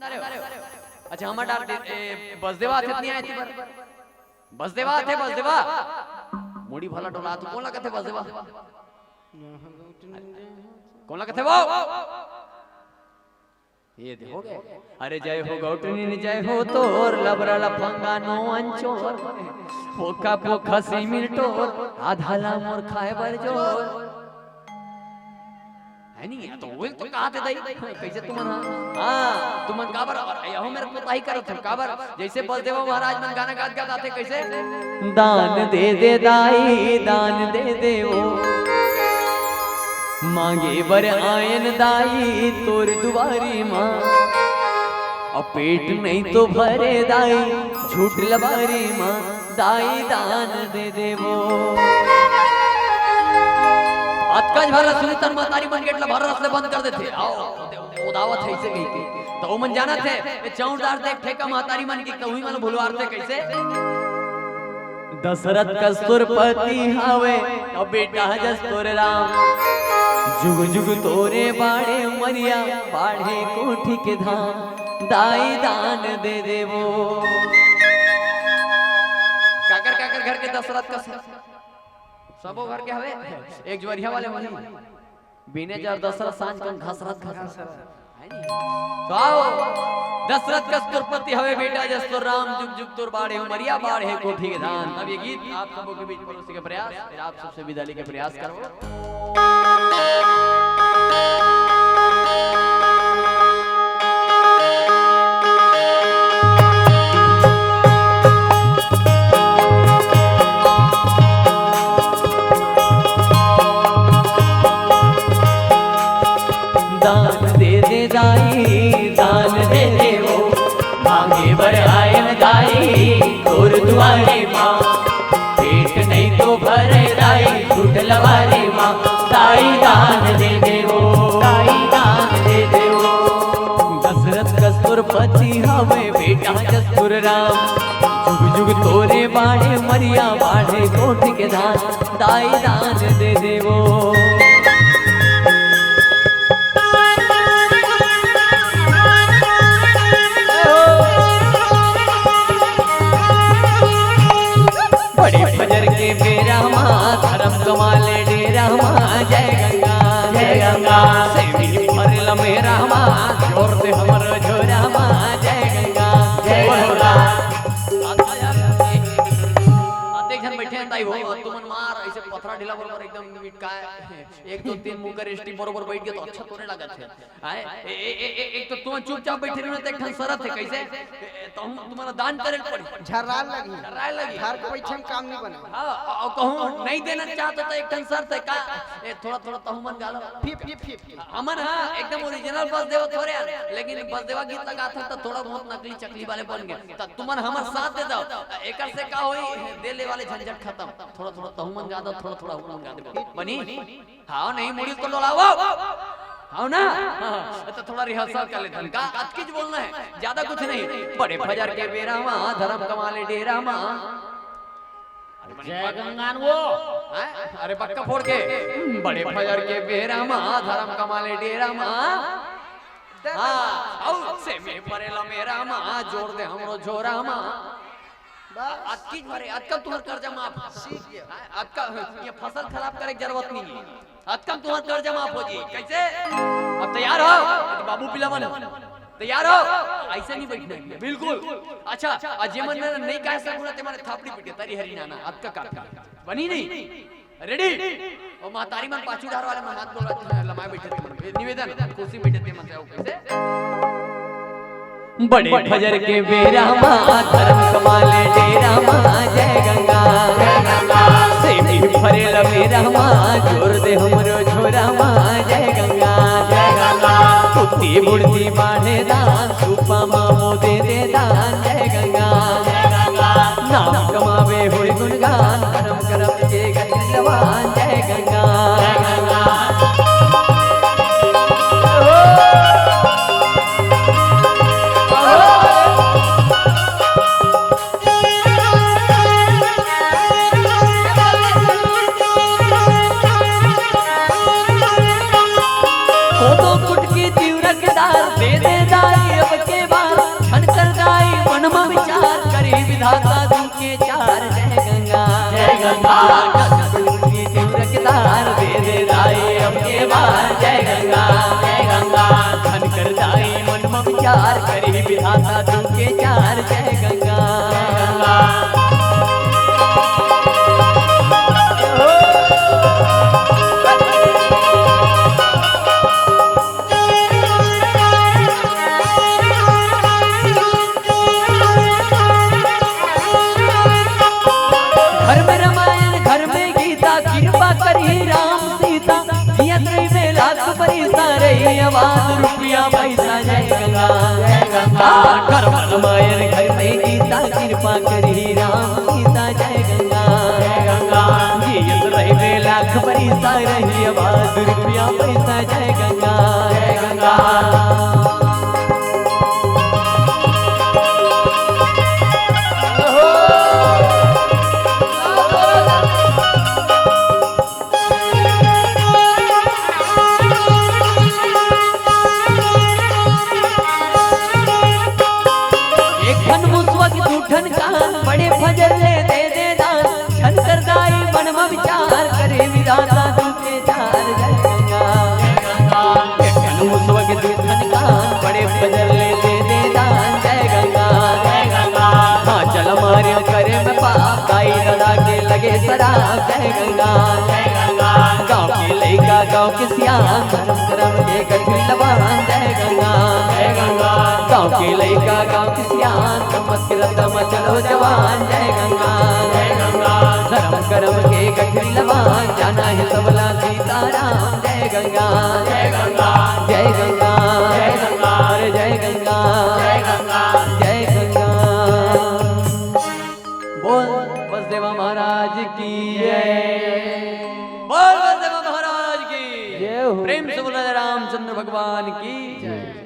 अच्छा हम डाल बसदेवा थे नहीं आए थे बसदेवा थे बसदेवा मुड़ी भला डोला तो कौन लगा थे बसदेवा कौन लगा थे वो ये देखो गए अरे जय हो गौटनी जय हो तोर लबरा लफंगा नो अंचोर पोका पोखा सिमिल टोर आधाला मोर खाए बर जोर है नहीं तो वो तो कहा थे दई कैसे तुमन हां तुमन काबर यहो मेरे को ताई करत हो काबर जैसे बलदेव महाराज मन गाना गात गात आते कैसे दान दे दे दाई दान दे दे वो मांगे बर आयन दाई तोर दुआरी मां और पेट नहीं तो भरे दाई झूठ लबारी मां दाई दान दे दे वो अतकाज भरला सुनतन मातारी मन गेटला भर रसले बंद कर देते आओ उदावत है इसे कही के तो मन जाना थे चौड़दार देख ठेका मातारी मन की कहीं मन भुलवार थे कैसे दशरथ कस्तूरपति हावे और बेटा जस्तुर राम जुग जुग तोरे बाड़े मरिया बाढ़े कोठी के धाम दाई दान दे देवो काकर काकर घर के दशरथ का सबो घर के हवे एक ज्वरिया वाले वही बिने जर दशरथ सांझ कन घसरत घसरत तो आओ दशरथ कस्तूरपति हवे बेटा जस्तुर राम जुग जुग तोर बाड़े मरिया बाढ़े कोठी के धाम अब ये गीत आप सबों के बीच परोसे के प्रयास फिर आप सबसे विदा लेके प्रयास करो दान दे दे वो मांगे बर आयन दाई तोर दुआरे मां पेट नहीं तो भरे दाई झूठ लवारी मां दाई दान दे वो दाई दान दे वो दशरथ कस्तूरपति हवे बेटा जस्तुर राम जुग जुग तोरे बाड़े मरिया बाढ़े कोठ के धान दाई दान दे वो धर्म कमाले डेरा मां जय गंगा से भी फरल मेरा मां जोर दे हमर झोरा मां जय गंगा जन बैठे ताई हो तुमन मार ऐसे पथरा ढीला बरोबर एकदम मीट का एक दो तीन मुंह कर स्टी बरोबर बैठ गए तो अच्छा तोरे लागत है एक तो तुम चुपचाप बैठे रहना तो एक ठन शरत है कैसे तो हम तुम्हारा दान करे पड़ी झराल लगी घर के पैसे में काम नहीं बने हां और कहूं नहीं देना चाहते तो एक ठन शर्त है का थोड़ा थोड़ा तहु मन गालो फिप अमन हां एकदम ओरिजिनल बस देव थोड़े लेकिन बस देवा गीत लगा था तो थोड़ा बहुत नकली चकली वाले बन गए तो तुमन हमर साथ दे दो एकर से का होई दे ले वाले झंझट खत्म थोड़ा थोड़ा तहु मन गा दो थोड़ा थोड़ा मन गा दे बनी हां नहीं मुड़ी को डोलाओ हां ना तो थोड़ा रिहर्सल कर लेते का अटकीज बोलना है ज्यादा कुछ नहीं बड़े फजर के बेरा मां धर्म कमाले डेरा मां जय गंगान वो अरे पक्का फोड़ के बड़े फजर के बेरा मां धर्म कमाले डेरा मां हां औ से में परेला मेरा मां जोड़ दे हमरो झोरा मां अटकीज भरे अटकम तुम्हार कर्जा माफ सीख गया अटका ये फसल खराब करे की जरूरत नहीं है अटकम तुम्हार कर्जा माफ हो जी कैसे अब तैयार हो बाबू पिलावन तैयार हो ऐसे नहीं बैठना है बिल्कुल अच्छा अजेमन ने नहीं कह सकूंगा तुम्हारे थापड़ी पिटे तारी हरी नाना अटका काका बनी नहीं रेडी और मातारी मन पाछूदार वाले मन हाथ बोला लमाए बैठे थे मन निवेदन कुर्सी बैठे थे मन कैसे बड़े फजर के बेरा मां धर्म कमाले डेरा मां जय गंगा से भी फरेल मेरा मां जोर दे हमरो झोरा मां जय गंगा कुत्ती बुढ़ती बाढ़े दान सुपा मामो दे दे दान जय गंगा नाम कमावे होय गुणगान धर्म करम के गंगवान जय गंगा दे दे दाई अब के विचार करी विधाता तू के चार जय गंगा घर में रामायण घर में गीता कृपा करी राम सीता जियत रही में लाख पैसा रही आवाज रुपया पैसा जय गंगा घर में रामायण घर में गीता कृपा करी राम सीता जय गंगा जियत रही में लाख पैसा रही आवाज रुपया पैसा जय गंगा बड़े फजर ले दे दान छन कर दाई मन में विचार करे विधाता तू के चार जय गंगा कन मुसवक दुधन कान बड़े फजर ले दे दान जय गंगा हाँ चल मारे करे में पाप गाई दादा के लगे शराब जय गंगा गाँव के लइका गाँव के सियान धर्म करम के गठरी लबान जय गंगा गाँव के लइका गाँव के सियान मस्करत चलो जवान जय गंगा धर्म करम के गठरी लबान जाना है सबला सीताराम जय गंगा जय गंगा जय गंगा अरे जय गंगा जय गंगा बोल वसुदेव महाराज की जय बोल वसुदेव महाराज की जय हो। प्रेम से बोला रामचंद्र भगवान की जय।